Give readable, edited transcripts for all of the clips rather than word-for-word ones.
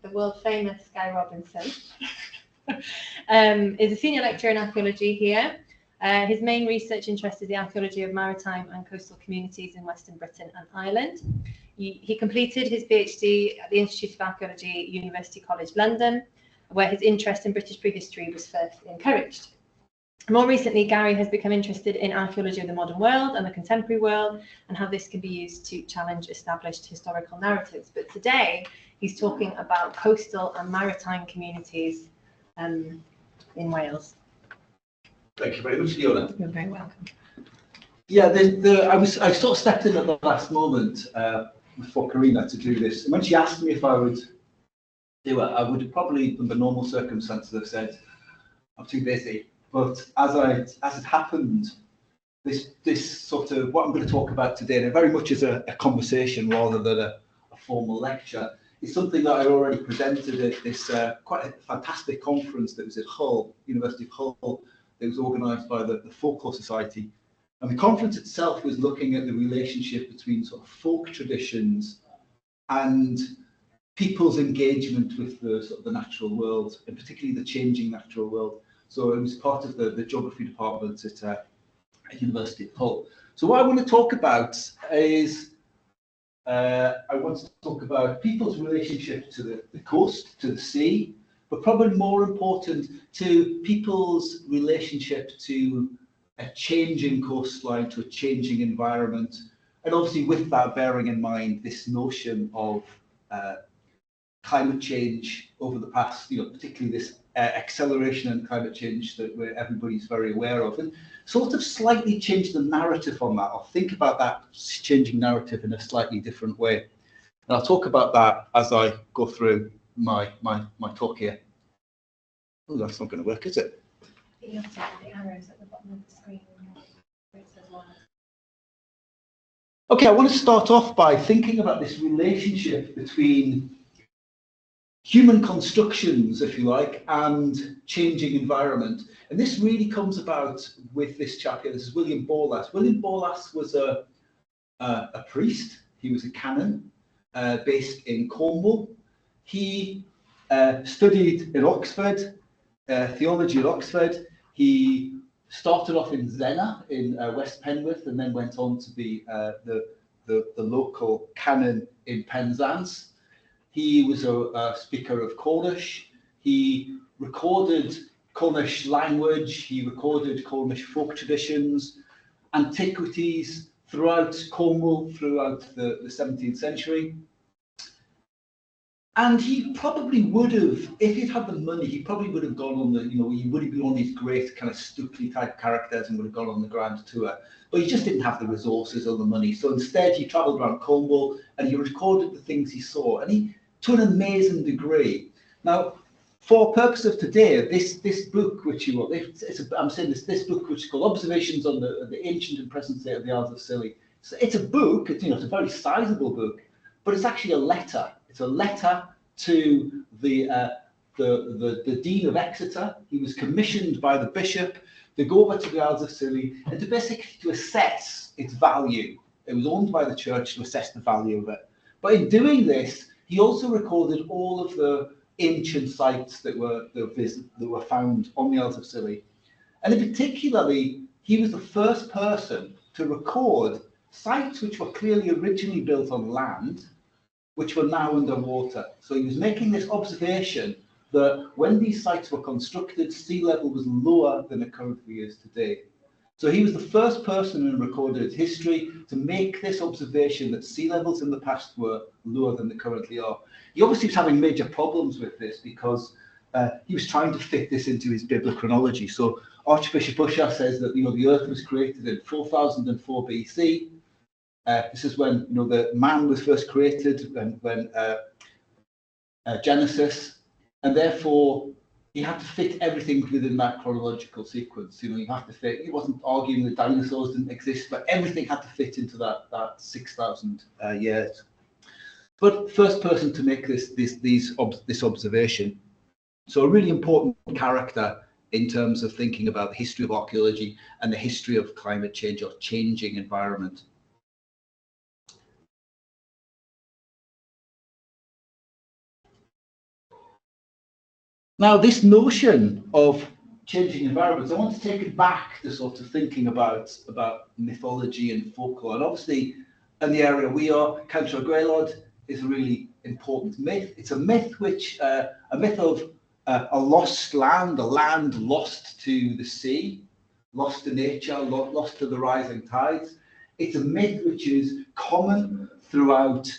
the world famous Guy Robinson, is a senior lecturer in archaeology here. His main research interest is the archaeology of maritime and coastal communities in Western Britain and Ireland. He completed his PhD at the Institute of Archaeology, University College London, where his interest in British prehistory was first encouraged. More recently, Gary has become interested in archaeology of the modern world and the contemporary world, and how this can be used to challenge established historical narratives. But today, he's talking about coastal and maritime communities in Wales. Thank you very much, Fiona. You're very welcome. Yeah, I sort of stepped in at the last moment for Karina to do this. And when she asked me if I would do it, I would have probably, under normal circumstances, have said, I'm too busy. But as it happened, this sort of, what I'm going to talk about today, and very much as a conversation rather than a formal lecture, is something that I already presented at this quite a fantastic conference that was at Hull, University of Hull, that was organised by the Folklore Society. And the conference itself was looking at the relationship between sort of folk traditions and people's engagement with the sort of the natural world, and particularly the changing natural world. So it was part of the geography department at University of Hull. So what I want to talk about is, I want to talk about people's relationship to the coast, to the sea, but probably more important, to people's relationship to a changing coastline, to a changing environment. And obviously with that, bearing in mind this notion of climate change over the past, particularly this acceleration in climate change that everybody's very aware of, and sort of slightly change the narrative on that, or think about that changing narrative in a slightly different way. And I'll talk about that as I go through my talk here. Oh, that's not going to work, is it? You have to have the arrows at the bottom of the screen where it says live. Okay, I want to start off by thinking about this relationship between human constructions, if you like, and changing environment. And this really comes about with this chap here. This is William Borlasse. William Borlasse was a priest. He was a canon based in Cornwall. He studied in Oxford, theology at Oxford. He started off in Zena in West Penwith, and then went on to be the local canon in Penzance. He was a speaker of Cornish. He recorded Cornish language. He recorded Cornish folk traditions, antiquities throughout Cornwall throughout the 17th century. And he probably would have, if he'd had the money, he probably would have gone on he would have been one of these great kind of Stukely type characters and would have gone on the grand tour. But he just didn't have the resources or the money. So instead he travelled around Cornwall and he recorded the things he saw. And he, to an amazing degree. Now, for purpose of today, this book which you wrote, I'm saying this book which is called Observations on the Ancient and Present State of the Isles of Scilly. So it's a book, it's a very sizable book, but it's actually a letter. It's a letter to the Dean of Exeter. He was commissioned by the bishop to go over to the Isles of Scilly and to basically assess its value. It was owned by the church to assess the value of it. But in doing this, he also recorded all of the ancient sites that were found on the Isles of Scilly. And in particularly, he was the first person to record sites which were clearly originally built on land, which were now underwater. So he was making this observation that when these sites were constructed, sea level was lower than it currently is today. So he was the first person in recorded history to make this observation that sea levels in the past were lower than they currently are. He obviously was having major problems with this because he was trying to fit this into his biblical chronology. So Archbishop Ussher says that the earth was created in 4004 BC. This is when the man was first created, when Genesis, and therefore he had to fit everything within that chronological sequence. You have to fit. He wasn't arguing that dinosaurs didn't exist, but everything had to fit into that 6,000 years. But first person to make this observation. So a really important character in terms of thinking about the history of archaeology and the history of climate change or changing environment. Now, this notion of changing environments, I want to take it back to sort of thinking about mythology and folklore. And obviously, in the area we are, Cantor Gwaelod is a really important myth. It's a myth which, a myth of a lost land, a land lost to the sea, lost to nature, lost to the rising tides. It's a myth which is common throughout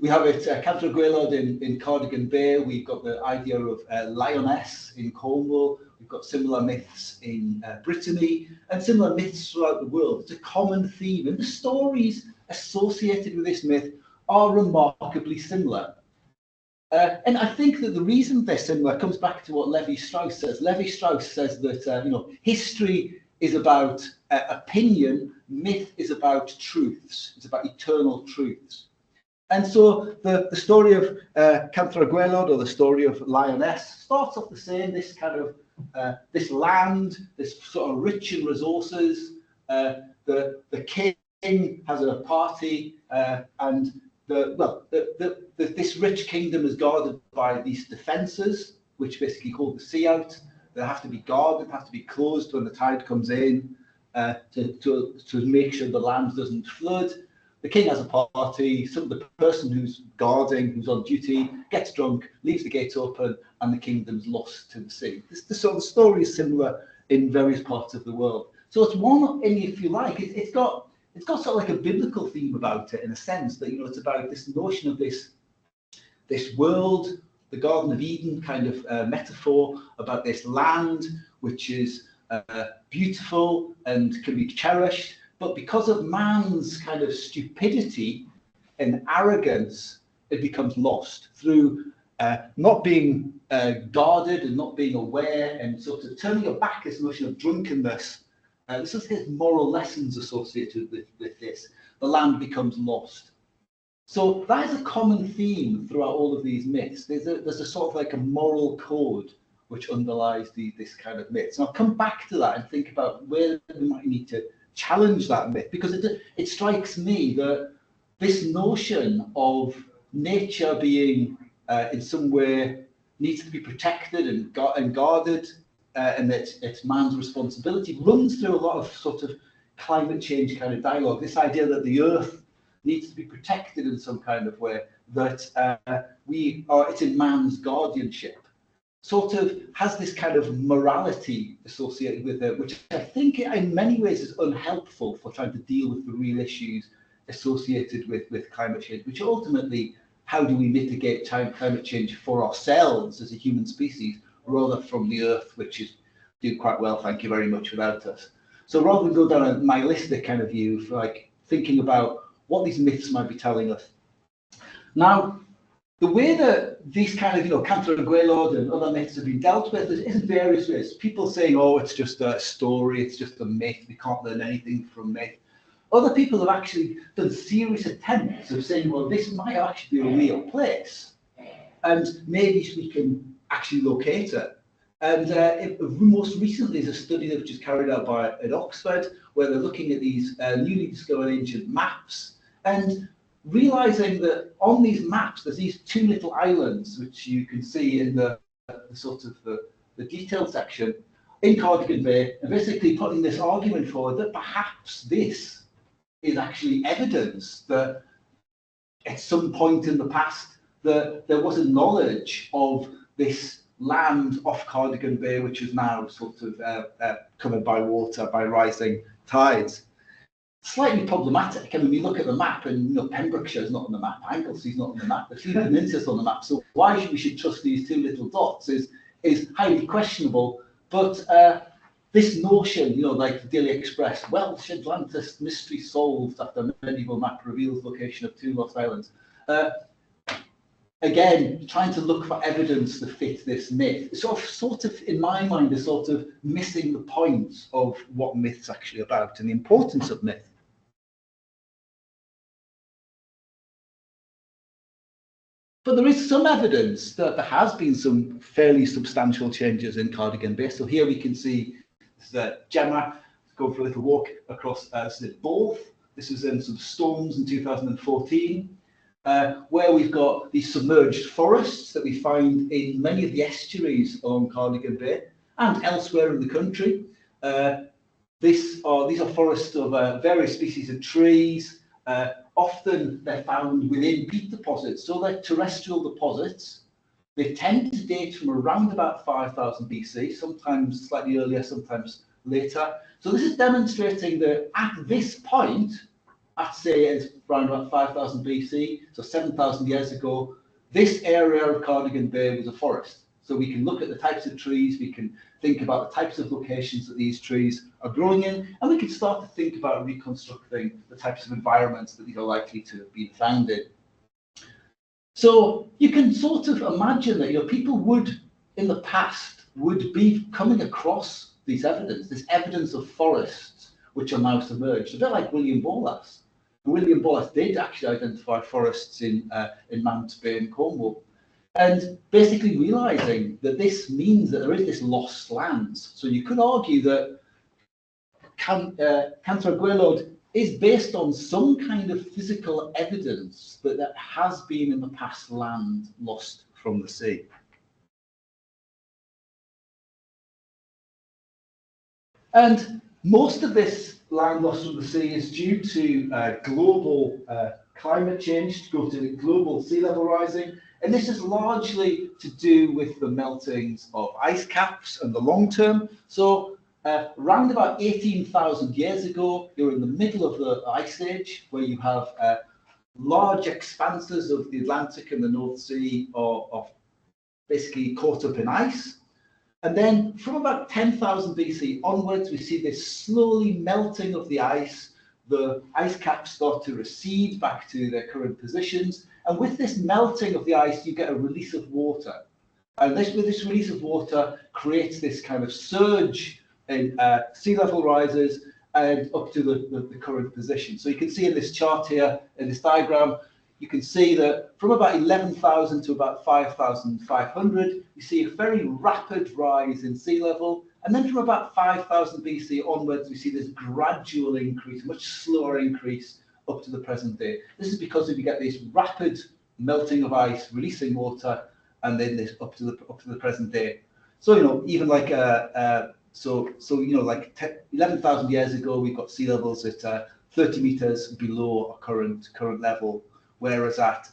we have it, Cantor Gwaelod in Cardigan Bay. We've got the idea of lioness in Cornwall. We've got similar myths in Brittany and similar myths throughout the world. It's a common theme, and the stories associated with this myth are remarkably similar. And I think that the reason they're similar comes back to what Levi-Strauss says. Levi-Strauss says that history is about opinion, myth is about truths. It's about eternal truths. And so the story of Cantor Gwaelod, or the story of Lioness, starts off the same. This kind of this land, this sort of rich in resources. The king has a party, and this rich kingdom is guarded by these defences, which basically hold the sea out. They have to be guarded, have to be closed when the tide comes in, to make sure the land doesn't flood. The king has a party, the person who's guarding, who's on duty, gets drunk, leaves the gates open, and the kingdom's lost to the sea. So the story is similar in various parts of the world. So it's one, and if you like, it's got sort of like a biblical theme about it, in a sense that it's about this notion of this world, the Garden of Eden kind of metaphor, about this land which is beautiful and can be cherished. But because of man's kind of stupidity and arrogance, it becomes lost through not being guarded and not being aware, and sort of turning your back, this notion of drunkenness. This is his moral lessons associated with this. The land becomes lost. So that is a common theme throughout all of these myths. There's a sort of like a moral code which underlies this kind of myths. And I'll come back to that and think about where we might need to challenge that myth, because it strikes me that this notion of nature being in some way needs to be protected and guarded, and that it's man's responsibility, runs through a lot of sort of climate change kind of dialogue. This idea that the earth needs to be protected in some kind of way, that it's in man's guardianship, sort of has this kind of morality associated with it, which I think in many ways is unhelpful for trying to deal with the real issues associated with climate change, which ultimately, how do we mitigate climate change for ourselves as a human species, rather from the earth, which is doing quite well, thank you very much, without us. So rather than go down a nihilistic kind of view, like thinking about what these myths might be telling us. Now, the way that these kind of, Cantor Gwaelod and other myths have been dealt with is in various ways. People saying, oh, it's just a story, it's just a myth, we can't learn anything from myth. Other people have actually done serious attempts of saying, well, this might actually be a real place, and maybe we can actually locate it. And most recently is a study that was just carried out at Oxford, where they're looking at these newly discovered ancient maps, and realizing that on these maps there's these two little islands, which you can see in the sort of the detailed section in Cardigan Bay, and basically putting this argument forward that perhaps this is actually evidence that at some point in the past that there was a knowledge of this land off Cardigan Bay, which is now sort of covered by water, by rising tides. Slightly problematic. I mean, you look at the map, and Pembrokeshire is not on the map, Anglesey is not on the map, the Three Peninsulas on the map. So why we should trust these two little dots is highly questionable. But this notion, like the Daily Express, Welsh Atlantis mystery solved after medieval map reveals location of two lost islands. Again, trying to look for evidence to fit this myth, sort of, in my mind, is sort of missing the point of what myth's actually about and the importance of myth. But there is some evidence that there has been some fairly substantial changes in Cardigan Bay. So here we can see Gemma going for a little walk across Bourth. This was in some storms in 2014. where we've got these submerged forests that we find in many of the estuaries along Cardigan Bay and elsewhere in the country. These are forests of various species of trees. Often they're found within peat deposits, so they're terrestrial deposits. They tend to date from around about 5000 BC, sometimes slightly earlier, sometimes later. So this is demonstrating that at this point, I'd say it's around about 5000 BC, so 7,000 years ago, this area of Cardigan Bay was a forest. So we can look at the types of trees, we can think about the types of locations that these trees are growing in, and we can start to think about reconstructing the types of environments that these are likely to have been found in. So you can sort of imagine that people would, in the past, would be coming across this evidence of forests which are now submerged, a bit like William Borlasse. William Borlasse did actually identify forests in Mount Bay in Cornwall, and basically realizing that this means that there is this lost lands. So you could argue that Cantor Gwaelod is based on some kind of physical evidence that there has been in the past land lost from the sea. And most of this land lost from the sea is due to global climate change, due to global sea level rising. And this is largely to do with the meltings of ice caps and the long term. So around about 18,000 years ago, you're in the middle of the Ice Age, where you have large expanses of the Atlantic and the North Sea are basically caught up in ice. And then from about 10,000 BC onwards, we see this slowly melting of the ice. The ice caps start to recede back to their current positions. And with this melting of the ice, you get a release of water. And this release of water creates this kind of surge in sea level rises and up to the current position. So you can see in this chart here, in this diagram, you can see that from about 11,000 to about 5,500, you see a very rapid rise in sea level. And then from about 5,000 BC onwards, we see this gradual increase, much slower increase up to the present day. This is because we get this rapid melting of ice, releasing water, and then this up to the present day. So even like so 11,000 years ago, we've got sea levels at 30 meters below our current level. Whereas at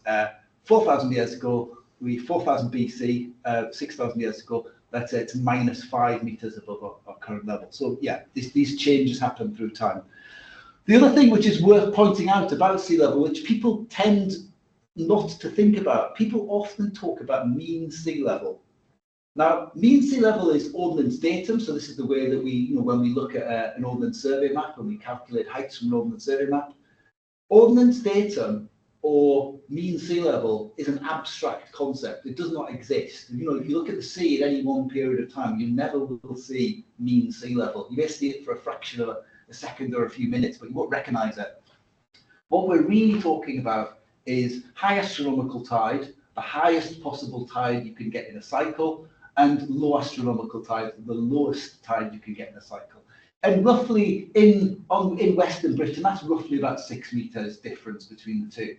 4,000 years ago, 4,000 BC, 6,000 years ago, let's say it's -5 meters above our current level. So yeah, these changes happen through time. The other thing which is worth pointing out about sea level, which people tend not to think about, people often talk about mean sea level. Now, mean sea level is ordnance datum, so this is the way that we, when we look at an ordnance survey map, when we calculate heights from an ordnance survey map, ordnance datum or mean sea level is an abstract concept. It does not exist. If you look at the sea at any one period of time, you never will see mean sea level. You may see it for a fraction of a second or a few minutes, but you won't recognize it. What we're really talking about is high astronomical tide, the highest possible tide you can get in a cycle, and low astronomical tide, the lowest tide you can get in a cycle. And roughly in Western Britain, that's roughly about 6 meters difference between the two.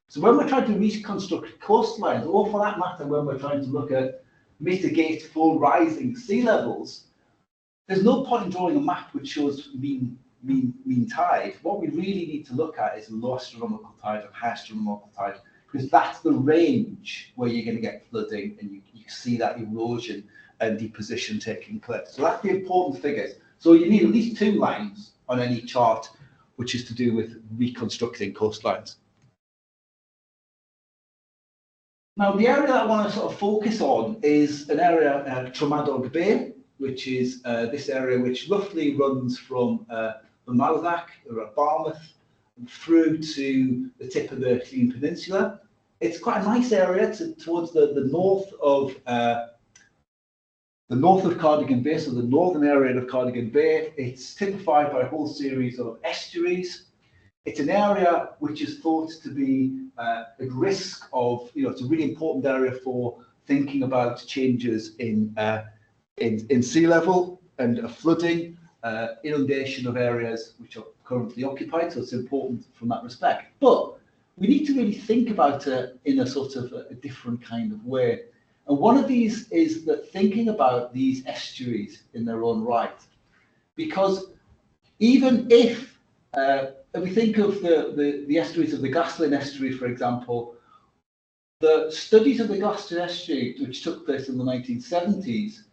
So when we're trying to reconstruct coastlines, or for that matter, when we're trying to look at mitigate for rising sea levels, there's no point in drawing a map which shows mean tide. What we really need to look at is low astronomical tide and high astronomical tide, because that's the range where you're going to get flooding and you see that erosion and deposition taking place. So that's the important figures. So you need at least 2 lines on any chart, which is to do with reconstructing coastlines. Now, the area that I want to sort of focus on is an area, Tremadog Bay, which is this area which roughly runs from the Mouthach, or Barmouth, through to the tip of the Llŷn Peninsula. It's quite a nice area towards the north of Cardigan Bay, so the northern area of Cardigan Bay. It's typified by a whole series of estuaries. It's an area which is thought to be at risk of, it's a really important area for thinking about changes in sea level and flooding, inundation of areas which are currently occupied. So it's important from that respect. But we need to really think about it in a sort of a different kind of way. And one of these is that thinking about these estuaries in their own right, because even if we think of the estuaries of the Glaslyn estuary, for example, the studies of the Glaslyn estuary, which took place in the 1970s,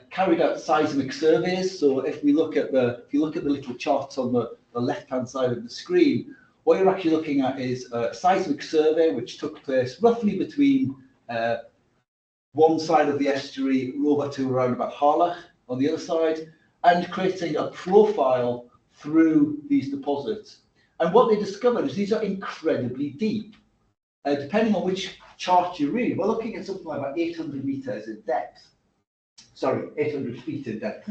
carried out seismic surveys. So if you look at the little charts on the left-hand side of the screen, what you're actually looking at is a seismic survey which took place roughly between one side of the estuary over to around about Harlech on the other side, and creating a profile through these deposits. And what they discovered is these are incredibly deep. Depending on which chart you read, we're looking at something like about 800 meters in depth. Sorry, 800 feet in depth.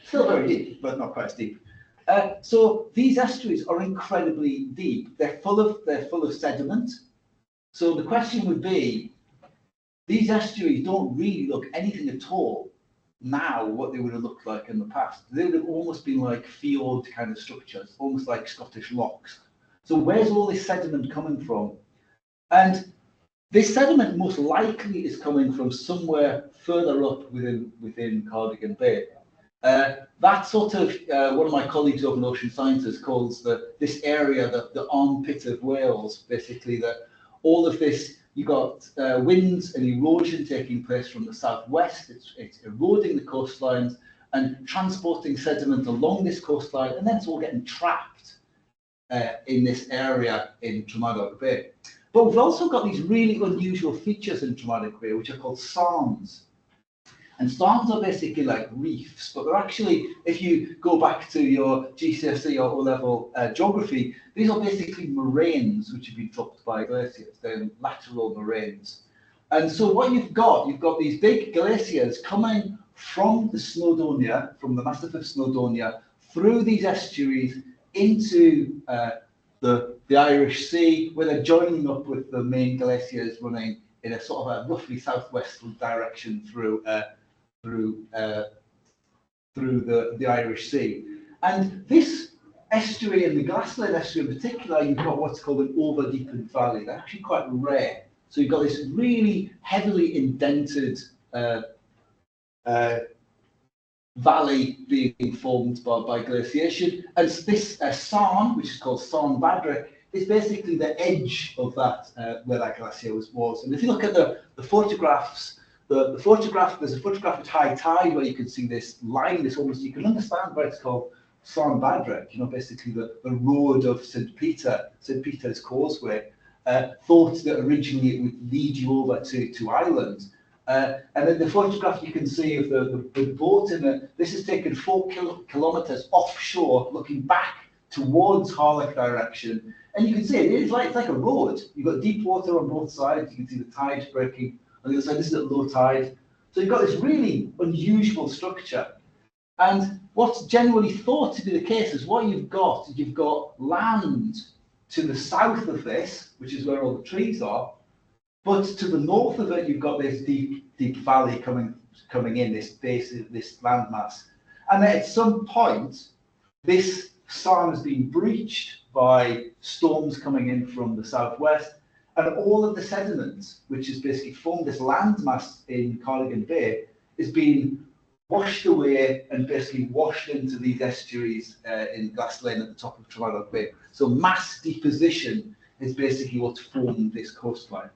Still very deep, but not quite as deep. So these estuaries are incredibly deep. They're full of sediment. So the question would be, these estuaries don't really look anything at all now what they would have looked like in the past. They would have almost been like fjord kind of structures, almost like Scottish locks. So where's all this sediment coming from? And this sediment most likely is coming from somewhere further up within Cardigan Bay. That sort of, one of my colleagues over in Ocean Sciences calls this area the armpit of Wales, basically, that all of this, you got winds and erosion taking place from the southwest. It's eroding the coastlines and transporting sediment along this coastline, and then it's all getting trapped in this area in Tramadoc Bay. But we've also got these really unusual features in Tramadoc Bay, which are called sarns. And sarns are basically like reefs, but they're actually, if you go back to your GCSE or O-level geography, these are basically moraines which have been dropped by glaciers. They're lateral moraines. And so what you've got these big glaciers coming from the Snowdonia, from the Massif of Snowdonia, through these estuaries into the Irish Sea, where they're joining up with the main glaciers running in a sort of a roughly southwestward direction through the Irish Sea. And this estuary, and the Glaslyn estuary in particular, you've got what's called an over-deepened valley. They're actually quite rare. So you've got this really heavily indented valley being formed by glaciation. And this sarn, which is called Sarn Badrick, is basically the edge of that, where that glacier was. And if you look at the photographs, there's a photograph at high tide where you can see this line, you can understand why it's called Sarn Badrick, basically the road of St. Peter's Causeway, thought that originally it would lead you over to Ireland. And then the photograph you can see of the boat in it, this is taken 4 kilometres offshore, looking back towards Harlech direction. And you can see it's like a road. You've got deep water on both sides. You can see the tides breaking on the other side. This is at low tide. So you've got this really unusual structure. And what's generally thought to be the case is what you've got land to the south of this, which is where all the trees are. But to the north of it, you've got this deep valley coming in, this landmass. And then at some point, this sarn has been breached by storms coming in from the southwest, and all of the sediment, which has basically formed this landmass in Cardigan Bay, is being washed away and basically washed into these estuaries in Glaslyn at the top of Tramadoc Bay. So mass deposition is basically what's formed this coastline.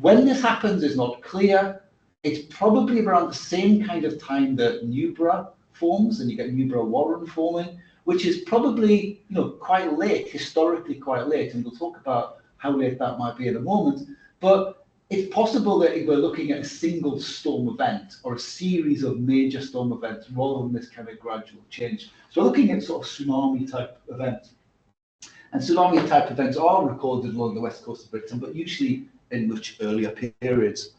When this happens is not clear. It's probably around the same kind of time that Newborough forms, and you get Newborough Warren forming, which is probably quite late, historically quite late, and we'll talk about how late that might be in a moment. But it's possible that we're looking at a single storm event or a series of major storm events rather than this kind of gradual change. So we're looking at sort of tsunami type events. And tsunami type events are recorded along the west coast of Britain, but usually in much earlier periods.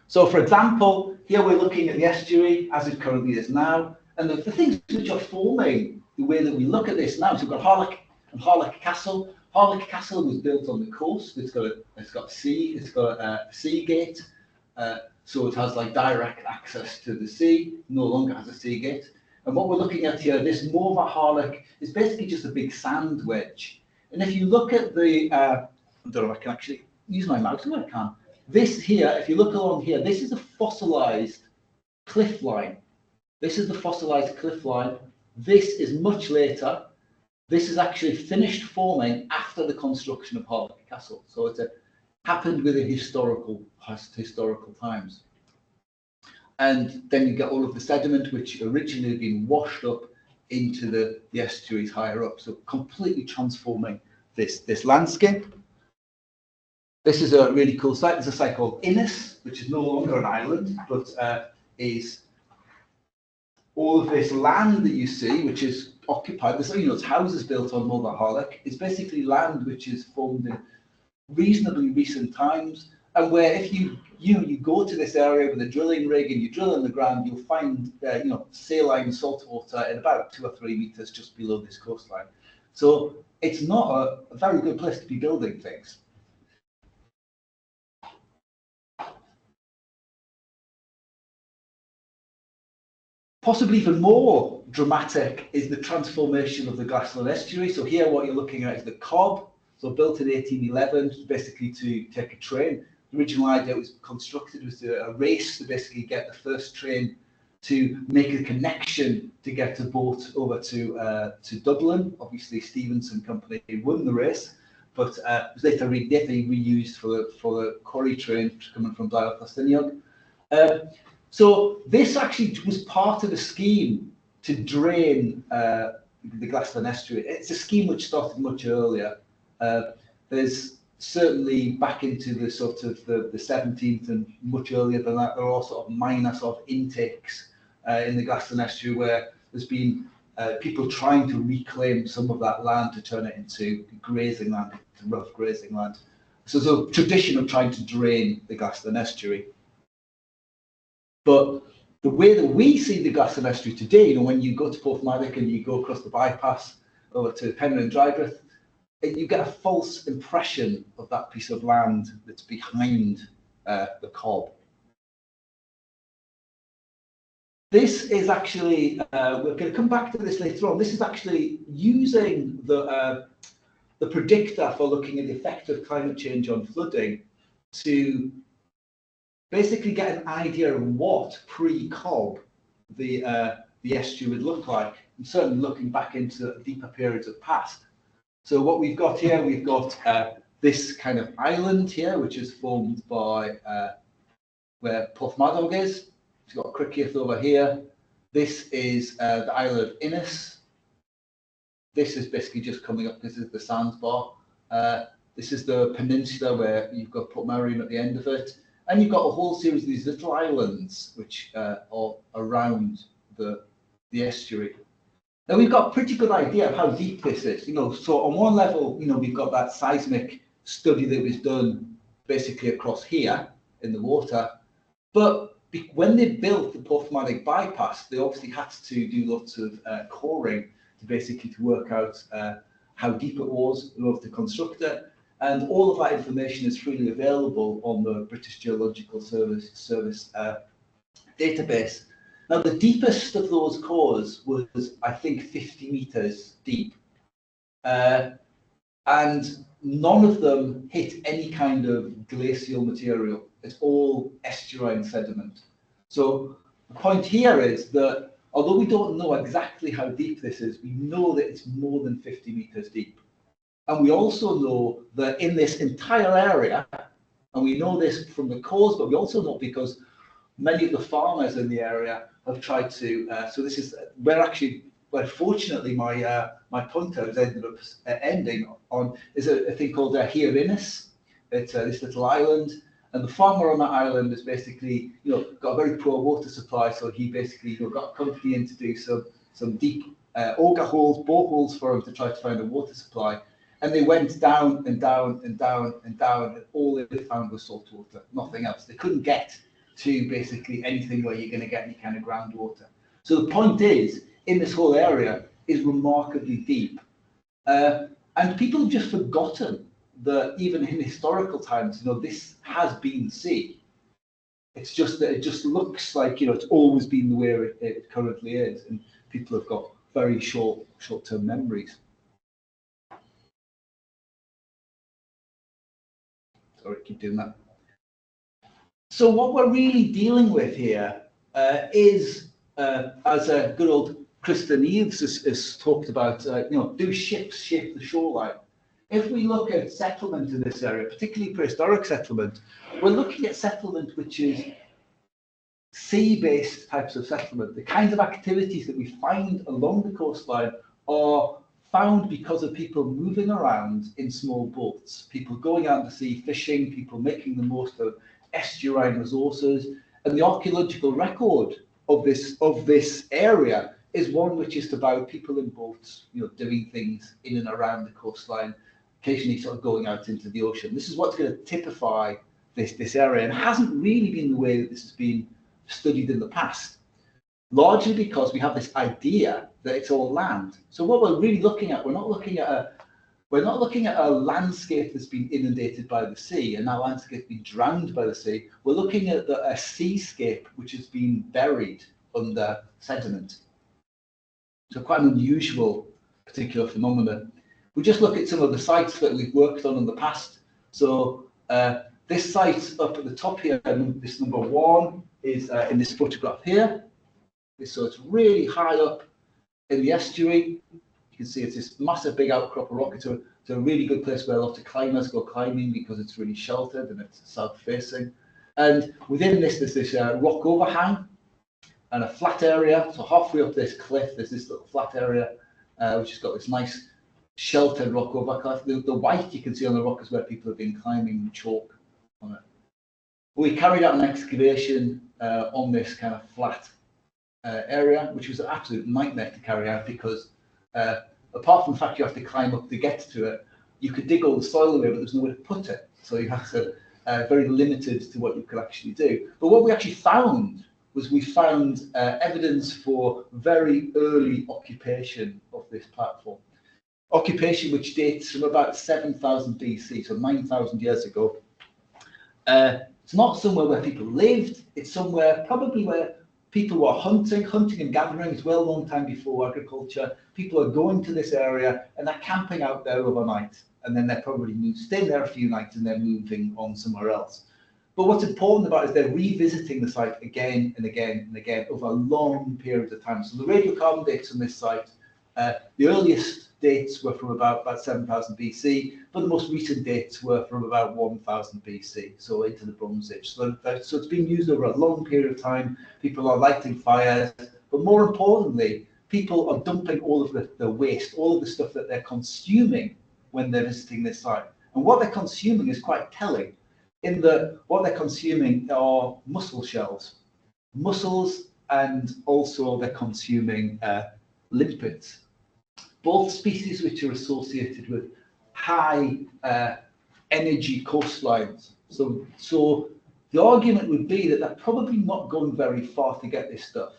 So for example, here we're looking at the estuary as it currently is now, and the things which are forming the way that we look at this now. So we've got Harlech and Harlech Castle. Harlech Castle was built on the coast. It's got sea, it's got a sea gate, so it has like direct access to the sea. No longer has a sea gate. And what we're looking at here, this Morva Harlech, is basically just a big sand wedge. And if you look at the, I don't know if I can actually use my mouse, no I can. This here, if you look along here, this is a fossilized cliff line. This is the fossilized cliff line. This is much later. This is actually finished forming after the construction of Harlech Castle. So it happened within historical times. And then you get all of the sediment, which originally had been washed up into the estuaries higher up. So completely transforming this landscape. This is a really cool site. There's a site called Innis, which is no longer an island, but is all of this land that you see, which is occupied. There's, it's houses built on Mother Harlech. It's basically land which is formed in reasonably recent times, and where if you go to this area with a drilling rig and you drill in the ground, you'll find saline salt water at about 2 or 3 meters just below this coastline. So it's not a very good place to be building things. Possibly even more dramatic is the transformation of the Glassland estuary. So here what you're looking at is the Cobb, so built in 1811, basically to take a train. The original idea was constructed was a race to basically get the first train to make a connection to get a boat over to Dublin. Obviously Stevenson Company won the race, but it was later reused for the quarry train coming from Blair Ffestiniog. So this actually was part of a scheme to drain the Glassland estuary. It's a scheme which started much earlier. There's certainly back into the sort of the 17th and much earlier than that, there are all sort of minor sort of intakes in the Glassland estuary where there's been people trying to reclaim some of that land to turn it into grazing land, into rough grazing land. So there's a tradition of trying to drain the Glassland estuary. But the way that we see the Glassland estuary today, when you go to Porthmadog and you go across the bypass over to Penryn and Drybrith, you get a false impression of that piece of land that's behind the Cobb. This is actually, we're going to come back to this later on, this is actually using the predictor for looking at the effect of climate change on flooding to basically get an idea of what pre-Cobb the estuary would look like, and certainly looking back into deeper periods of past. So what we've got here, we've got this kind of island here, which is formed by where Porthmadog is. We've got Criccieth over here. This is the island of Innis. This is basically just coming up, this is the sandbar. This is the peninsula where you've got Portmeirion at the end of it. And you've got a whole series of these little islands which are around the estuary. Now we've got a pretty good idea of how deep this is. So on one level, we've got that seismic study that was done basically across here in the water. But when they built the Porthmadog bypass, they obviously had to do lots of coring to work out how deep it was in order to construct it. And all of that information is freely available on the British Geological Service database. Now, the deepest of those cores was, I think, 50 meters deep. And none of them hit any kind of glacial material. It's all estuarine sediment. So the point here is that although we don't know exactly how deep this is, we know that it's more than 50 meters deep. And we also know that in this entire area, and we know this from the cores, but we also know because many of the farmers in the area have tried to, so this is where fortunately my pointer has ended up ending on, is a thing called Hir Innis. It's this little island, and the farmer on that island has basically, got a very poor water supply, so he basically got a company in to do some deep auger holes, boreholes for him to try to find a water supply. And they went down and down and down and down, and all they found was salt water, nothing else. They couldn't get to basically anything where you're going to get any kind of groundwater. So the point is, in this whole area is remarkably deep. And people have just forgotten that even in historical times, this has been the sea. It's just that it just looks like, it's always been the way it currently is. And people have got very short-term memories. Sorry, keep doing that. So what we're really dealing with here is, as a good old Kristen Eves has talked about, do ships shape the shoreline? If we look at settlement in this area, particularly prehistoric settlement, we're looking at settlement which is sea-based types of settlement. The kinds of activities that we find along the coastline are found because of people moving around in small boats, people going out to sea fishing, people making the most of estuarine resources, and the archaeological record of this area is one which is about people in boats, doing things in and around the coastline, occasionally sort of going out into the ocean. This is what's going to typify this area, and hasn't really been the way that this has been studied in the past, largely because we have this idea that it's all land. So what we're really looking at, we're not looking at a landscape that's been inundated by the sea, and that landscape been drowned by the sea. We're looking at a seascape which has been buried under sediment. So quite an unusual particular phenomenon. We just look at some of the sites that we've worked on in the past. So this site up at the top here, this number 1, is in this photograph here. So it's really high up in the estuary. You can see it's this massive big outcrop of rock. It's a really good place where a lot of climbers go climbing because it's really sheltered and it's south facing. And within this, there's this rock overhang and a flat area. So halfway up this cliff, there's this little flat area which has got this nice sheltered rock over cliff. The white you can see on the rock is where people have been climbing chalk on it. We carried out an excavation on this kind of flat area, which was an absolute nightmare to carry out because apart from the fact you have to climb up to get to it, you could dig all the soil away, but there's nowhere to put it. So you have to very limited to what you could actually do. But what we actually found was we found evidence for very early occupation of this platform. Occupation which dates from about 7,000 BC, so 9,000 years ago. It's not somewhere where people lived, it's somewhere probably where people were hunting and gathering as well, a long time before agriculture. People are going to this area and they're camping out there overnight, and then they're probably staying there a few nights and they're moving on somewhere else. But what's important about it is they're revisiting the site again and again and again over a long period of time. So the radiocarbon dates on this site, the earliest dates were from about 7,000 BC, but the most recent dates were from about 1,000 BC, so into the Bronze Age. So it's been used over a long period of time. People are lighting fires, but more importantly, people are dumping all of the waste, all of the stuff that they're consuming when they're visiting this site. And what they're consuming is quite telling, in that what they're consuming are mussel shells, mussels, and also they're consuming limpets. Both species which are associated with high energy coastlines. So the argument would be that they're probably not going very far to get this stuff.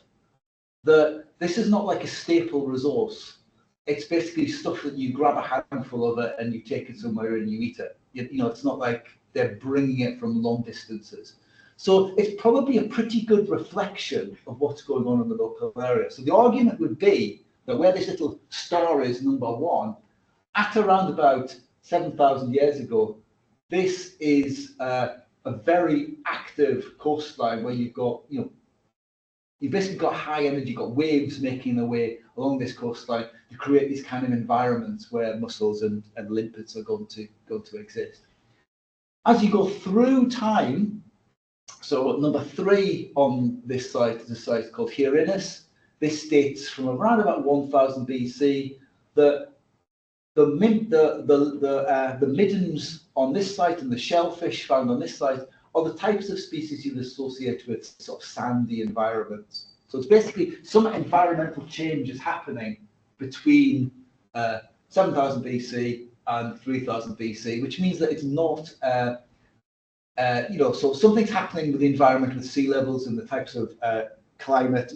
This is not like a staple resource. It's basically stuff that you grab a handful of it and you take it somewhere and you eat it. It's not like they're bringing it from long distances. So it's probably a pretty good reflection of what's going on in the local area. So the argument would be that where this little star is, number 1, at around about 7,000 years ago, this is a very active coastline where you've got, you've basically got high energy, you've got waves making their way along this coastline to create these kind of environments where mussels and limpets are going to exist. As you go through time, so number 3 on this site is a site called Hierinus. This dates from around about 1000 BC. The middens on this site and the shellfish found on this site are the types of species you would associate with sort of sandy environments. So it's basically some environmental change is happening between 7000 BC and 3000 BC, which means that it's not, so something's happening with the environment, with sea levels and the types of climate,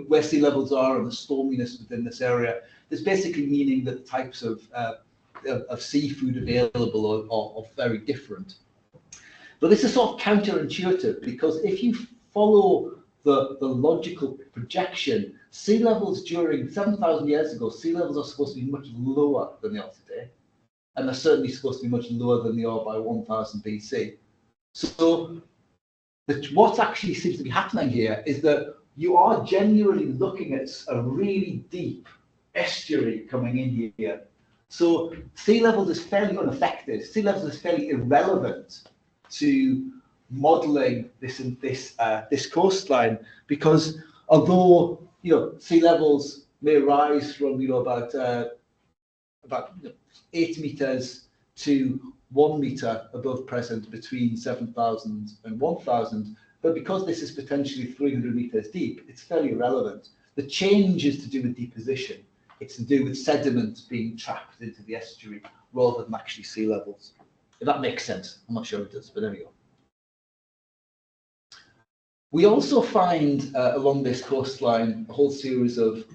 where sea levels are and the storminess within this area. There's basically meaning that the types of seafood available are very different. But this is sort of counterintuitive, because if you follow the logical projection, sea levels during 7,000 years ago, sea levels are supposed to be much lower than they are today. and they're certainly supposed to be much lower than they are by 1000 BC. So what actually seems to be happening here is that you are genuinely looking at a really deep estuary coming in here. So sea level is fairly unaffected. Sea level is fairly irrelevant to modelling this coastline, because although sea levels may rise from about 8 meters to 1 meter above present between 7,000 and 1,000, but because this is potentially 300 meters deep, it's fairly irrelevant. The change is to do with deposition. It's to do with sediment being trapped into the estuary rather than actually sea levels. If that makes sense, I'm not sure it does, but there we go. We also find along this coastline a whole series of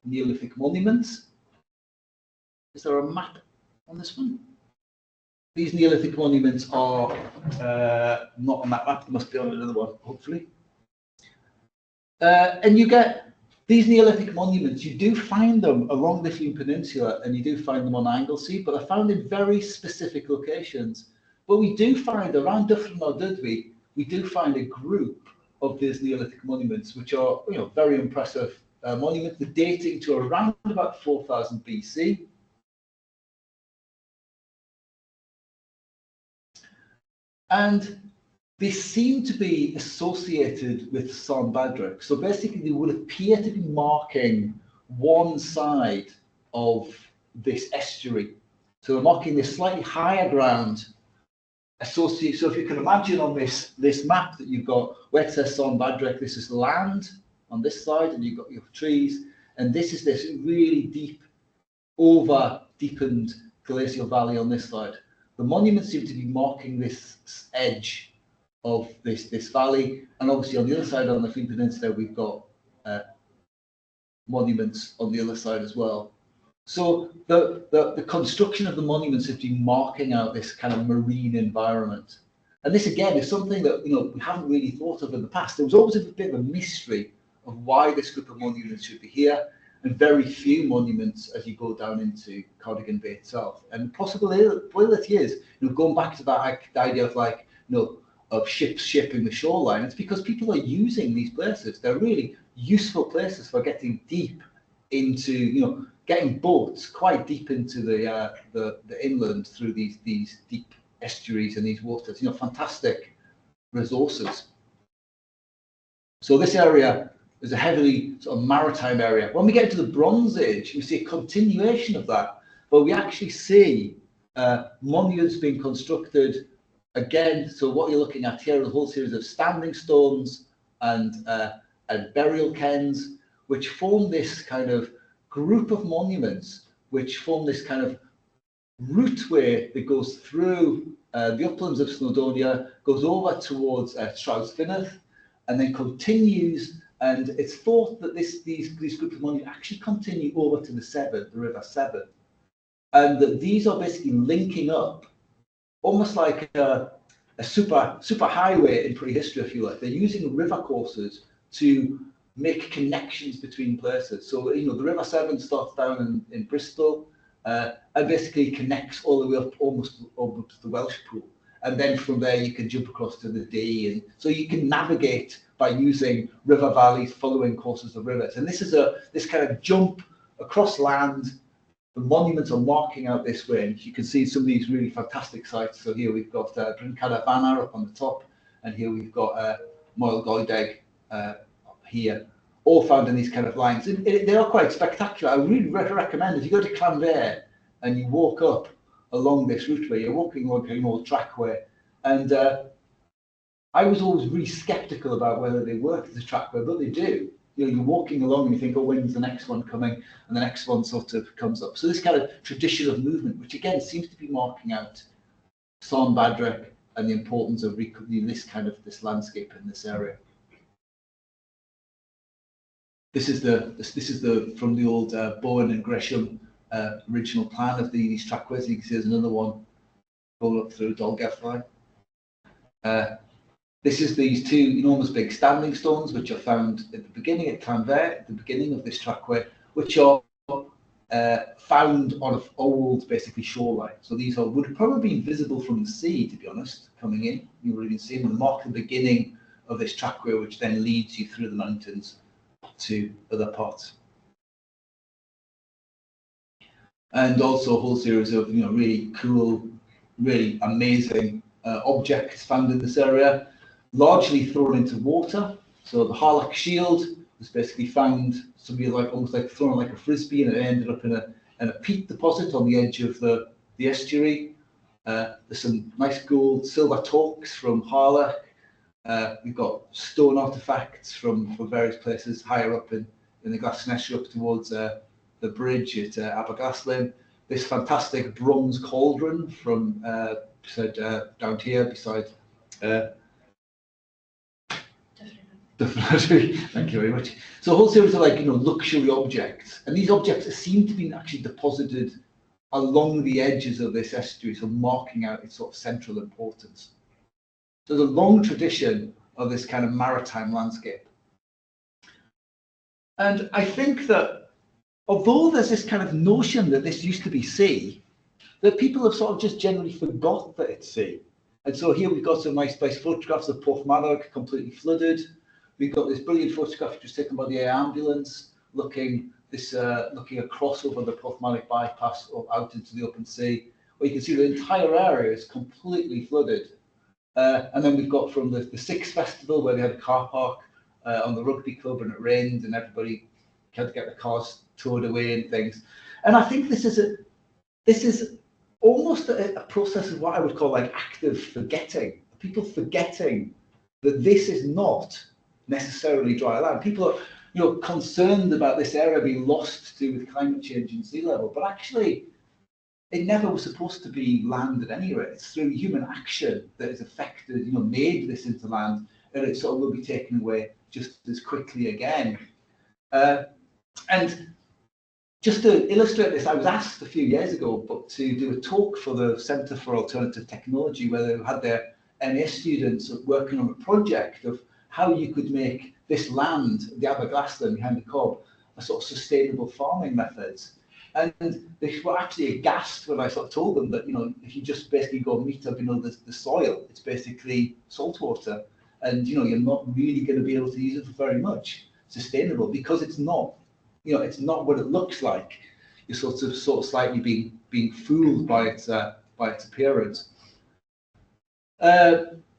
Neolithic monuments. Is there a map on this one? These Neolithic monuments are not on that map, they must be on another one, hopefully. And you get these Neolithic monuments, you do find them along the Hume Peninsula, and you do find them on Anglesey, but they're found in very specific locations. But we do find around Dyffryn or Dudley, we do find a group of these Neolithic monuments, which are very impressive monuments. They're dating to around about 4000 BC. And they seem to be associated with Sonbadrick. So basically, they would appear to be marking one side of this estuary. So they're marking this slightly higher ground associated. So if you can imagine on this map that you've got where it says Sonbadrick, this is land on this side, and you've got your trees, and this is this really deep, deepened glacial valley on this side. The monuments seem to be marking this edge of this valley, and obviously on the other side, on the Hume Peninsula, we've got monuments on the other side as well. So the construction of the monuments has been marking out this kind of marine environment, and this again is something that we haven't really thought of in the past. There was always a bit of a mystery of why this group of monuments should be here, and very few monuments as you go down into Cardigan Bay itself. And the possibility is, going back to that idea of of ships shaping the shoreline, it's because people are using these places. They're really useful places for getting deep into, getting boats quite deep into the inland through these deep estuaries and these waters. Fantastic resources. So this area is a heavily sort of maritime area. When we get into the Bronze Age, we see a continuation of that, but we actually see monuments being constructed again. So what you're looking at here is a whole series of standing stones and burial cairns, which form this kind of group of monuments, which form this kind of routeway that goes through the uplands of Snowdonia, goes over towards Stroudsfinneth, and then continues. And it's thought that these group of monuments actually continue over to the Severn, the River Severn, and that these are basically linking up, almost like a super highway in prehistory, if you like. They're using river courses to make connections between places. So the River Severn starts down in Bristol and basically connects all the way up almost up to the Welsh Pool, and then from there you can jump across to the Dee, and so you can navigate by using river valleys, following courses of rivers. And this is this kind of jump across land. The monuments are marking out this way, and you can see some of these really fantastic sites. So here we've got Bryn Cadair Vanna up on the top, and here we've got Moel Goedeg here, all found in these kind of lines. They are quite spectacular. I really recommend, if you go to Llanfair and you walk up along this routeway, you're walking along an old trackway, and I was always really sceptical about whether they work as a trackway, but they do. You're walking along and you think, oh, when's the next one coming? And the next one sort of comes up. So this kind of tradition of movement, which again seems to be marking out Sonbadrick and the importance of this landscape in this area. This is the from the old Bowen and Gresham original plan of these trackways. You can see there's another one going up through Dolgelley. This is these two enormous big standing stones, which are found at the beginning at Llanfair, at the beginning of this trackway, which are found on an old, basically, shoreline. So these would have probably been visible from the sea, to be honest, coming in. You would have been seeing them mark the beginning of this trackway, which then leads you through the mountains to other parts. And also a whole series of really cool, really amazing objects found in this area, largely thrown into water. So the Harlech shield was basically found, somebody almost like thrown like a frisbee, and it ended up in a peat deposit on the edge of the estuary. There's some nice gold, silver torques from Harlech. We've got stone artifacts from various places higher up in the Glasneshire up towards the bridge at Aberglasslyn. This fantastic bronze cauldron from down here beside thank you very much. So a whole series of luxury objects, and these objects seem to be actually deposited along the edges of this estuary, so marking out its sort of central importance. So there's a long tradition of this kind of maritime landscape. And I think that although there's this kind of notion that this used to be sea, that people have sort of just generally forgot that it's sea. And so here we've got some nice photographs of Porthmadog completely flooded. We've got this brilliant photograph which was taken by the air ambulance looking across over the Porthmadog bypass out into the open sea, where you can see the entire area is completely flooded. And then we've got from the Six Festival, where they had a car park on the rugby club, and it rained and everybody had to get the cars towed away and things. And I think this is almost a process of what I would call like active forgetting. People forgetting that this is not necessarily dry land. People are concerned about this area being lost to do with climate change and sea level, but actually it never was supposed to be land at any rate. It's through human action that has affected, made this into land, and it sort of will be taken away just as quickly again. And just to illustrate this, I was asked a few years ago to do a talk for the Centre for Alternative Technology, where they had their MA students working on a project of how you could make this land, the Aberglasslyn behind the Cobb, a sort of sustainable farming methods. And they were actually aghast when I sort of told them that, if you just basically go meter below the soil, it's basically salt water. And, you're not really going to be able to use it for very much sustainable, because it's not, it's not what it looks like. You're sort of slightly being fooled by its appearance.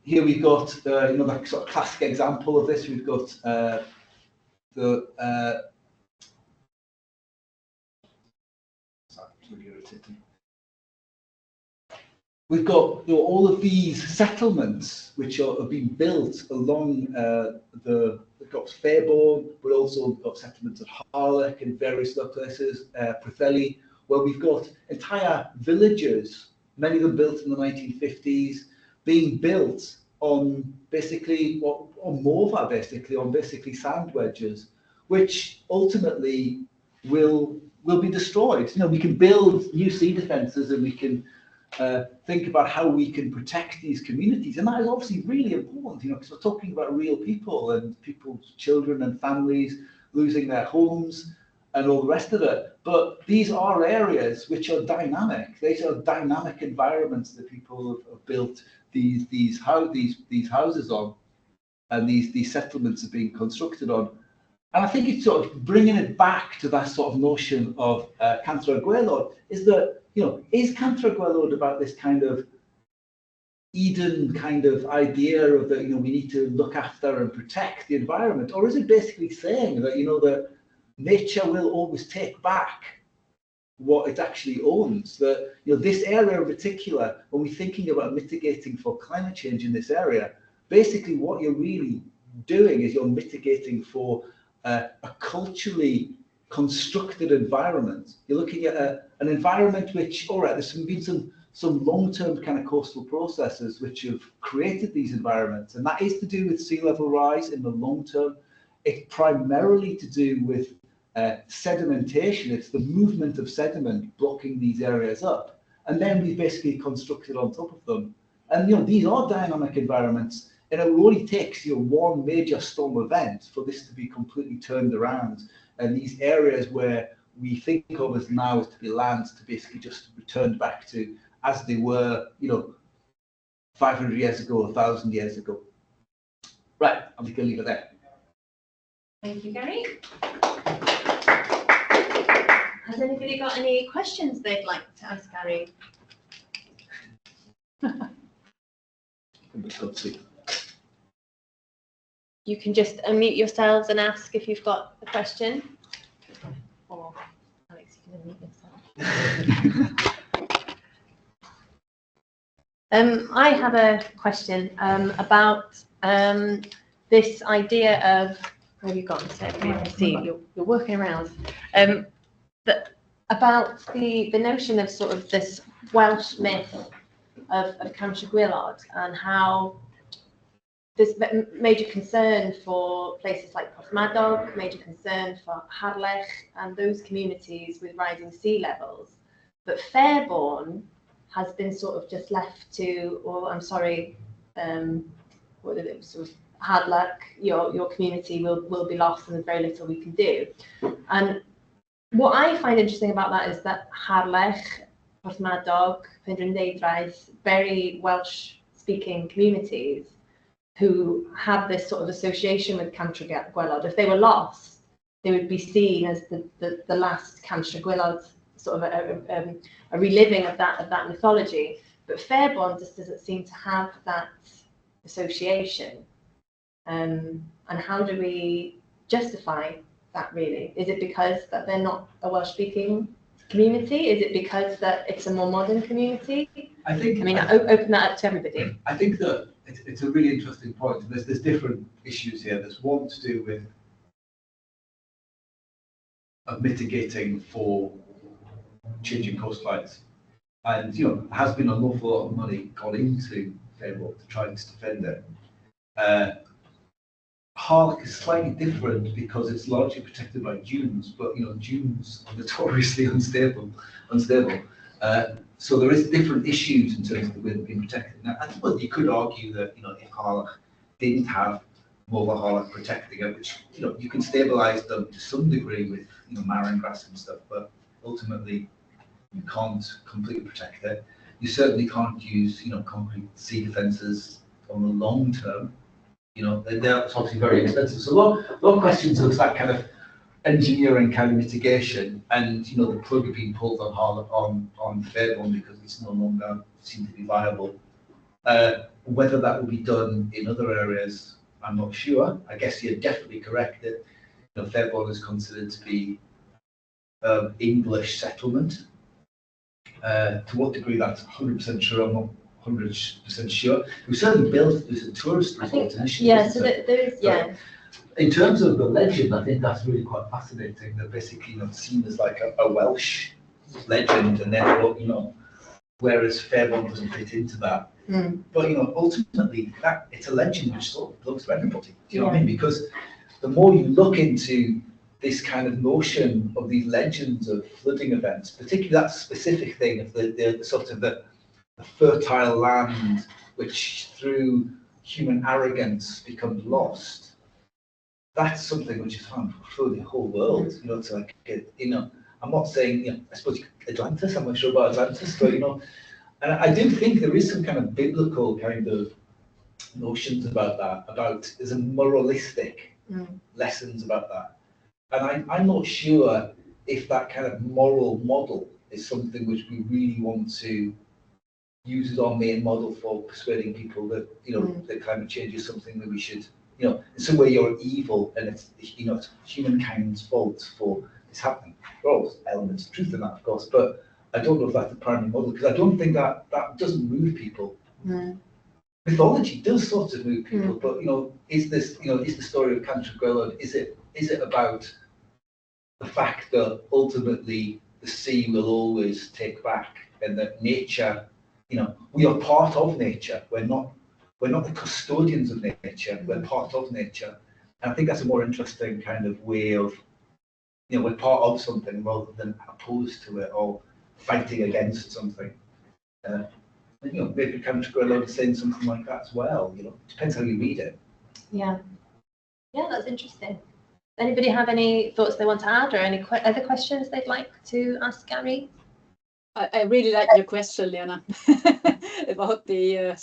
Here we've got, that sort of classic example of this. We've got we've got all of these settlements which have been built along we've got Fairborn, but also we've got settlements at Harlech and various other places, Prathelly, where we've got entire villages, many of them built in the 1950s, being built on basically on mortar, on sand wedges, which ultimately will be destroyed. We can build new sea defences, and we can think about how we can protect these communities, and that is obviously really important, because we're talking about real people and people's children and families losing their homes and all the rest of it. But these are areas which are dynamic. These are dynamic environments that people have built these houses on, and these settlements are being constructed on. And I think it's sort of bringing it back to that sort of notion of Cantor Gwaelod, is that, is Cantor Gwaelod about this kind of Eden kind of idea of that, we need to look after and protect the environment? Or is it basically saying that, that nature will always take back what it actually owns? That, this area in particular, when we're thinking about mitigating for climate change in this area, basically what you're really doing is you're mitigating for a culturally constructed environment. You're looking at an environment which, all right, there's been some long-term kind of coastal processes which have created these environments, and that is to do with sea level rise in the long term. It's primarily to do with sedimentation. It's the movement of sediment blocking these areas up, and then we've basically constructed on top of them. And these are dynamic environments, and it only takes one major storm event for this to be completely turned around. And these areas where we think of as now as to be lands to basically just return back to as they were, 500 years ago, 1,000 years ago. Right, I'm just going to leave it there. Thank you, Gary. Has anybody got any questions they'd like to ask Gary? You can just unmute yourselves and ask if you've got a question. Or Alex, you can unmute yourself. I have a question about this idea of, where have you gone? So you can see you're working around. About the notion of sort of this Welsh myth of Cantre'r Gwaelod, and how there's major concern for places like Porthmadog, major concern for Harlech and those communities with rising sea levels. But Fairborn has been sort of just left to, or I'm sorry, what is it, sort of Harlech, your community will be lost and there's very little we can do. And what I find interesting about that is that Harlech, Porthmadog, Penrhyn-Deudraeth, very Welsh-speaking communities who have this sort of association with Cantre'r Gwaelod. If they were lost, they would be seen as the last Cantre'r Gwaelod, sort of a reliving of that mythology. But Fairborn just doesn't seem to have that association. And how do we justify that, really? Is it because that they're not a Welsh-speaking community? Is it because that it's a more modern community? I open that up to everybody. I think that it's a really interesting point. There's different issues here. There's one to do with mitigating for changing coastlines, and there has been an awful lot of money gone into Fairborn to try and defend it. Harlech is slightly different because it's largely protected by dunes, but dunes are notoriously unstable. So there is different issues in terms of the way they've been protected. Now, I suppose you could argue that if Harlech didn't have more Harlech protecting it, which you can stabilise them to some degree with marine grass and stuff, but ultimately you can't completely protect it. You certainly can't use concrete sea defences on the long term. They're obviously very expensive. So a lot of questions of that kind of engineering kind of mitigation, and the plug being pulled on Harlech on Fairborn because it's no longer seemed to be viable. Whether that will be done in other areas, I'm not sure. I guess you're definitely correct that Fairborn is considered to be English settlement. To what degree that's 100% sure, I'm not 100% sure. We certainly built as a tourist resort initially. Yeah, so there is, yeah. In terms of the legend, I think that's really quite fascinating. They're basically seen as like a Welsh legend, and therefore, whereas Fairborn doesn't fit into that. But ultimately, it's a legend which sort of belongs to everybody. Do you know what I mean? Because the more you look into this kind of notion of these legends of flooding events, particularly that specific thing of the sort of the fertile land which through human arrogance becomes lost, that's something which is found through the whole world. It's like, I'm not saying, I suppose Atlantis, I'm not sure about Atlantis, but and I do think there is some kind of biblical kind of notions about that, there's a moralistic lessons about that. And I'm not sure if that kind of moral model is something which we really want to use as our main model for persuading people that that climate change is something that we should, in some way you're evil and it's it's humankind's fault for this happening. There are always elements of truth in that, of course, but I don't know if that's the primary model, because I don't think that doesn't move people. Mythology does sort of move people, but is this is the story of Cantre'r Gwaelod, is it about the fact that ultimately the sea will always take back, and that nature, we are part of nature. We're not the custodians of nature. We're part of nature, and I think that's a more interesting kind of way of, we're part of something rather than opposed to it or fighting against something. Maybe Cantre'r Gwaelod is saying something like that as well. Depends how you read it. Yeah, that's interesting. Anybody have any thoughts they want to add, or any other questions they'd like to ask Gary? I really like your question, Lena, about the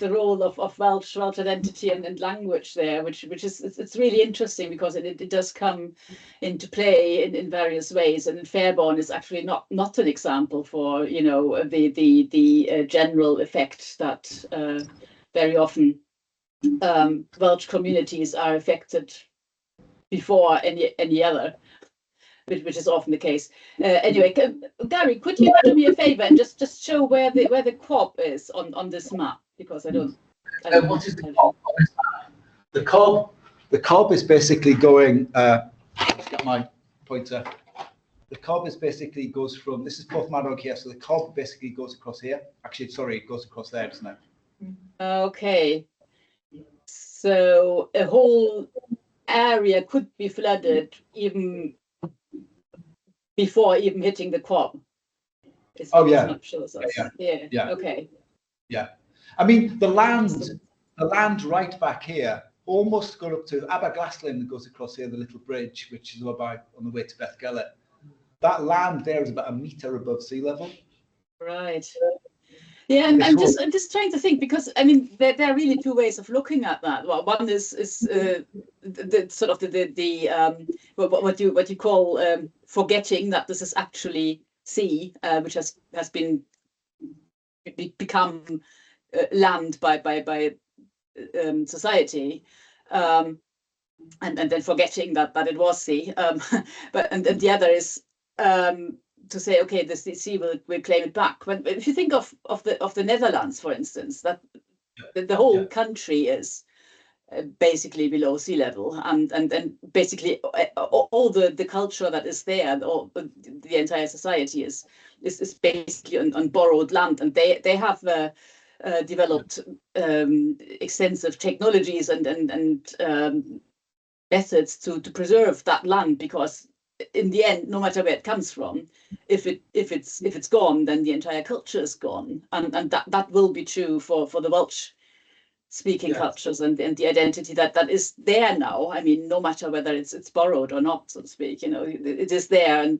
role of Welsh identity and language there, which is it's really interesting because it does come into play in various ways, and Fairbairn is actually not an example for the general effect that very often Welsh communities are affected before any other. Which is often the case. Anyway, Gary, could you do me a favor and just show where the cob is on this map, because I don't. What is the cob on this map? The cob is basically going. Let's get my pointer. The cob is basically goes from, this is Porthmadog here, so the cob basically goes across here. Actually, sorry, it goes across there, doesn't it? Okay. So a whole area could be flooded even before even hitting the cob. Oh yeah. Yeah. Okay. Yeah. I mean, the land right back here almost got up to Aberglaslyn that goes across here, the little bridge, which is on the way to Bethgelert. That land there is about 1 meter above sea level. Right. Yeah, and I'm just trying to think, because I mean there are really two ways of looking at that. Well, one is the sort of what you call forgetting that this is actually sea, which has become land by society, and then forgetting that it was sea. But the other is to say, okay, the sea will claim it back. If you think of the Netherlands, for instance, that the whole country is basically below sea level, and basically all the culture that is there, the entire society is basically on borrowed land, and they have developed extensive technologies and methods to preserve that land, because in the end, no matter where it comes from, if it's gone, then the entire culture is gone, and that will be true for the Welsh speaking cultures and the identity that is there now. I mean, no matter whether it's borrowed or not, so to speak, it is there, and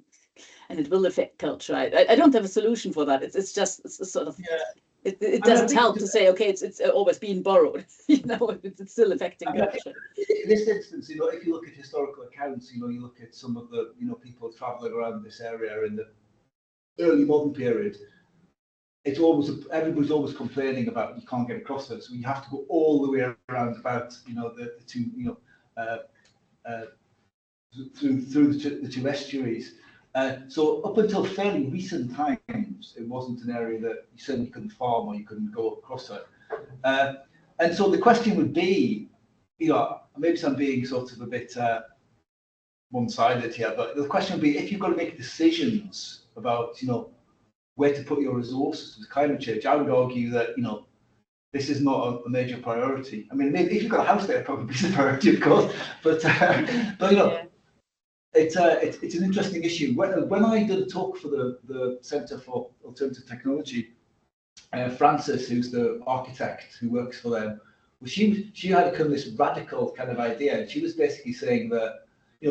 it will affect culture. I don't have a solution for that. It's just a sort of it doesn't help to say, okay, it's always been borrowed. It's still affecting culture. In this instance, if you look at historical accounts, you look at some of the people travelling around this area in the early modern period. It's always everybody's always complaining about you can't get across it, so you have to go all the way around about the two through the two estuaries. So up until fairly recent times, it wasn't an area that you certainly couldn't farm or you couldn't go across it. And so the question would be, maybe I'm being sort of a bit one-sided here, but the question would be, if you've got to make decisions about, where to put your resources with climate change, I would argue that, this is not a major priority. I mean, maybe if you've got a house there, probably it's a priority, of course, but it's an interesting issue. When I did a talk for the Centre for Alternative Technology, Frances, who's the architect who works for them, she had kind of this radical kind of idea, and she was basically saying that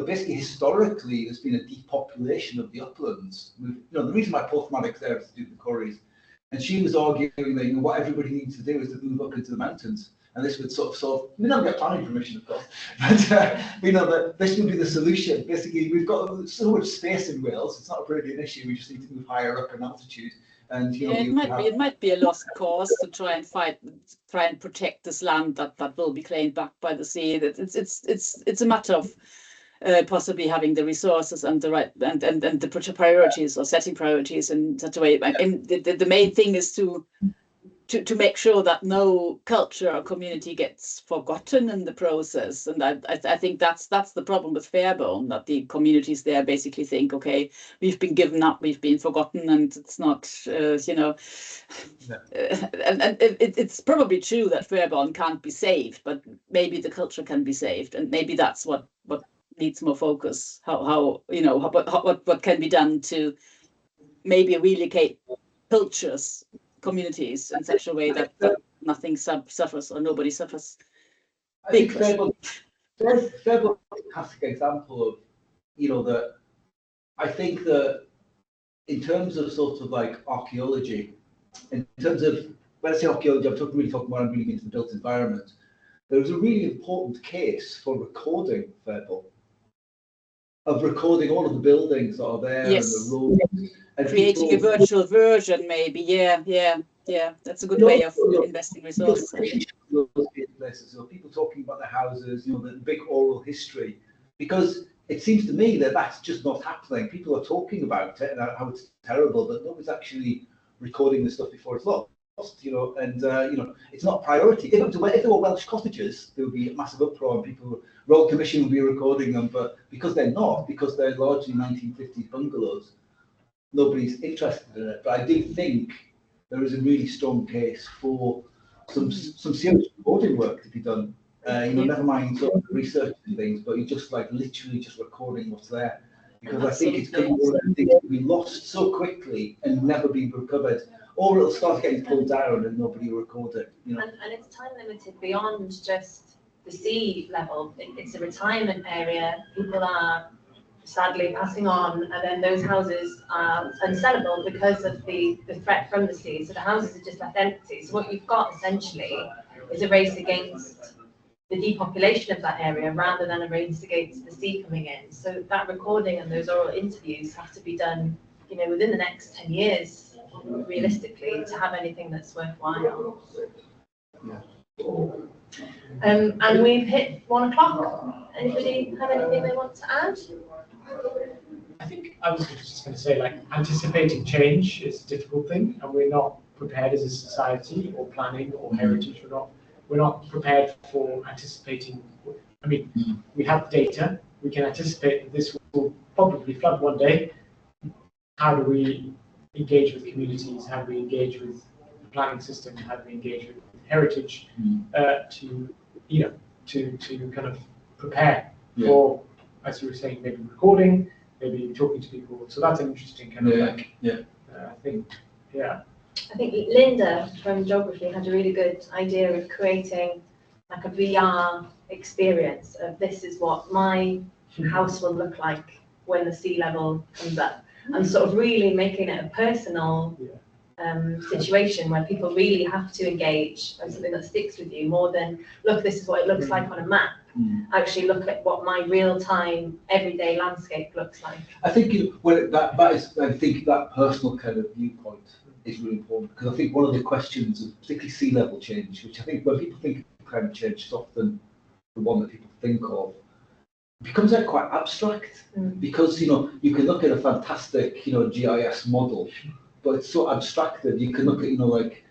basically historically there's been a depopulation of the uplands. The reason why Porthmadog's there is to do the quarries, and she was arguing that what everybody needs to do is to move up into the mountains, and this would sort of solve. We don't get planning permission, of course, but that this would be the solution. Basically, we've got so much space in Wales; it's not really an issue. We just need to move higher up in altitude. And it might be a lost cause to try and protect this land that will be claimed back by the sea. It's a matter of possibly having the resources and the right and the priorities, or setting priorities in such a way. And the main thing is to make sure that no culture or community gets forgotten in the process. And I think that's the problem with Fairbairn, that the communities there basically think, okay, we've been given up, we've been forgotten, and it's not, and it's probably true that Fairbairn can't be saved, but maybe the culture can be saved, and maybe that's what needs more focus. What can be done to maybe relocate cultures, communities in such a way that nothing suffers or nobody suffers. I think Fairbairn Fairbourne is a classic example of, you know, that I think that in terms of sort of like archaeology, in terms of, when I say archaeology, I'm really talking about really into the built environment. There was a really important case for recording Fairbourne, of recording all of the buildings that are there, Yes. and the roads. And Creating a virtual version, maybe. Yeah. That's a good way of investing resources. Places, or people talking about their houses, you know, the big oral history, because it seems to me that that's just not happening. People are talking about it and how it's terrible, but nobody's actually recording the stuff before it's lost. You know, and you know, it's not a priority. If there were Welsh cottages, there would be a massive uproar, and people, Royal Commission would be recording them. But because they're not, because they're largely 1950s bungalows, nobody's interested in it. But I do think there is a really strong case for some serious recording work to be done. You know, never mind sort of research and things, but you're just like literally just recording what's there, because I think it's going to be lost so quickly and never be recovered, or it'll start getting pulled down and nobody will record it. You know, and it's time limited beyond just the sea level. It's a retirement area. People are sadly passing on, and then those houses are unsellable because of the threat from the sea. So the houses are just left empty. So what you've got essentially is a race against the depopulation of that area rather than a race against the sea coming in. So that recording and those oral interviews have to be done, you know, within the next 10 years, realistically, to have anything that's worthwhile. And we've hit 1 o'clock. Anybody have anything they want to add? I think I was just going to say, like, anticipating change is a difficult thing, and we're not prepared as a society, or planning, or heritage. We're not prepared for anticipating. I mean, we have data. We can anticipate that this will probably flood one day. How do we engage with communities? How do we engage with the planning system? How do we engage with heritage to kind of prepare for, as you were saying, maybe recording, maybe talking to people. So that's an interesting kind of thing. Yeah. I think Linda from Geography had a really good idea of creating like a VR experience of, this is what my house will look like when the sea level comes up, and sort of really making it a personal situation where people really have to engage, and something that sticks with you more than, look, this is what it looks like on a map. Actually look at what my real-time everyday landscape looks like. I think I think that personal kind of viewpoint is really important, because I think one of the questions of particularly sea level change, which I think when people think of climate change, it's often the one that people think of, becomes quite abstract, because you know, you can look at a fantastic GIS model, but it's so abstracted. You can look at like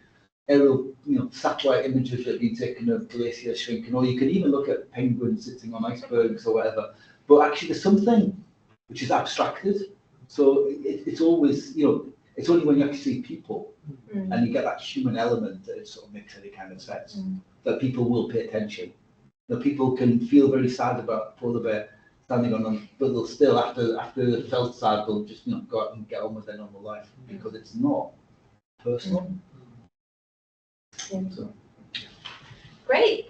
aerial satellite images that have been taken of glaciers shrinking, or you can even look at penguins sitting on icebergs or whatever. But actually, there's something which is abstracted. So it's always it's only when you actually see people and you get that human element that it sort of makes any kind of sense, that people will pay attention. That people can feel very sad about polar bear standing on them, but they'll still, after they felt sad, they'll just go out and get on with their normal life, because it's not personal. So. Great.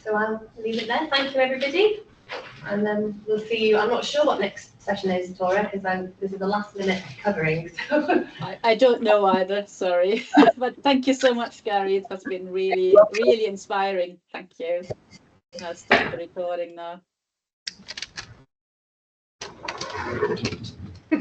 So I'll leave it there. Thank you, everybody. And then we'll see you. I'm not sure what next session is, Tora, because this is the last minute covering. So. I don't know either, sorry. But thank you so much, Gary. It has been really, really inspiring. Thank you. I'll stop the recording now.